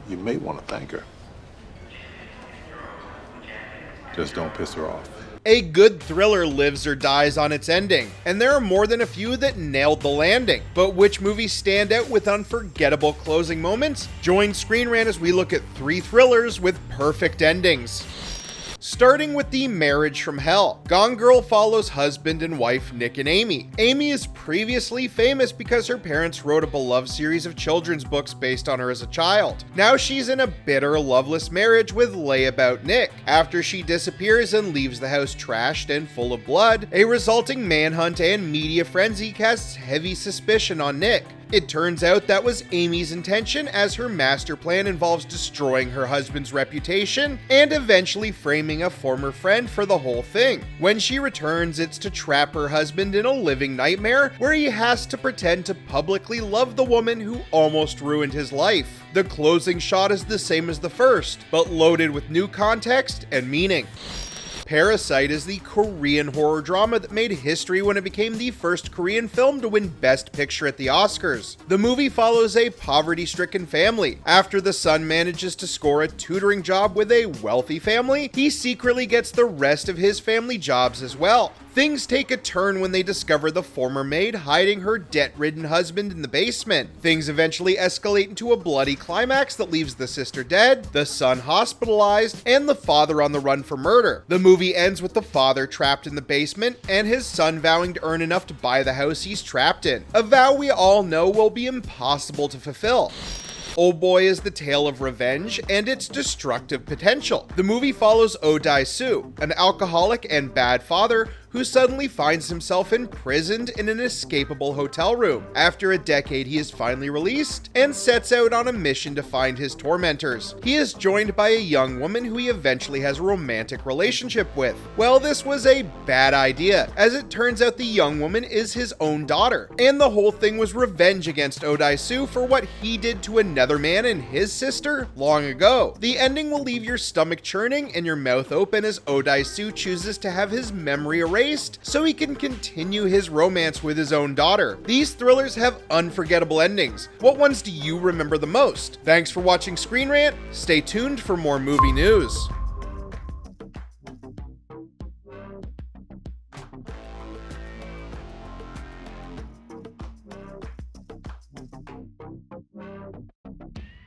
You may want to thank her. Just don't piss her off. A good thriller lives or dies on its ending, and there are more than a few that nailed the landing. But which movies stand out with unforgettable closing moments? Join ScreenRant as we look at 3 thrillers with perfect endings. Starting with the Marriage from Hell. Gone Girl follows husband and wife Nick and Amy. Amy is previously famous because her parents wrote a beloved series of children's books based on her as a child. Now she's in a bitter, loveless marriage with layabout Nick. After she disappears and leaves the house trashed and full of blood, a resulting manhunt and media frenzy casts heavy suspicion on Nick. It turns out that was Amy's intention, as her master plan involves destroying her husband's reputation and eventually framing a former friend for the whole thing. When she returns, it's to trap her husband in a living nightmare where he has to pretend to publicly love the woman who almost ruined his life. The closing shot is the same as the first, but loaded with new context and meaning. Parasite is the Korean horror drama that made history when it became the first Korean film to win Best Picture at the Oscars. The movie follows a poverty-stricken family. After the son manages to score a tutoring job with a wealthy family, he secretly gets the rest of his family jobs as well. Things take a turn when they discover the former maid hiding her debt-ridden husband in the basement. Things eventually escalate into a bloody climax that leaves the sister dead, the son hospitalized, and the father on the run for murder. The movie ends with the father trapped in the basement and his son vowing to earn enough to buy the house he's trapped in, a vow we all know will be impossible to fulfill. Oh Boy is the tale of revenge and its destructive potential. The movie follows Oh Dae-soo, an alcoholic and bad father who suddenly finds himself imprisoned in an inescapable hotel room. After a decade, he is finally released and sets out on a mission to find his tormentors. He is joined by a young woman who he eventually has a romantic relationship with. Well, this was a bad idea, as it turns out the young woman is his own daughter, and the whole thing was revenge against Oh Dae-soo for what he did to another man and his sister long ago. The ending will leave your stomach churning and your mouth open as Oh Dae-soo chooses to have his memory erased so he can continue his romance with his own daughter. These thrillers have unforgettable endings. What ones do you remember the most? Thanks for watching ScreenRant. Stay tuned for more movie news.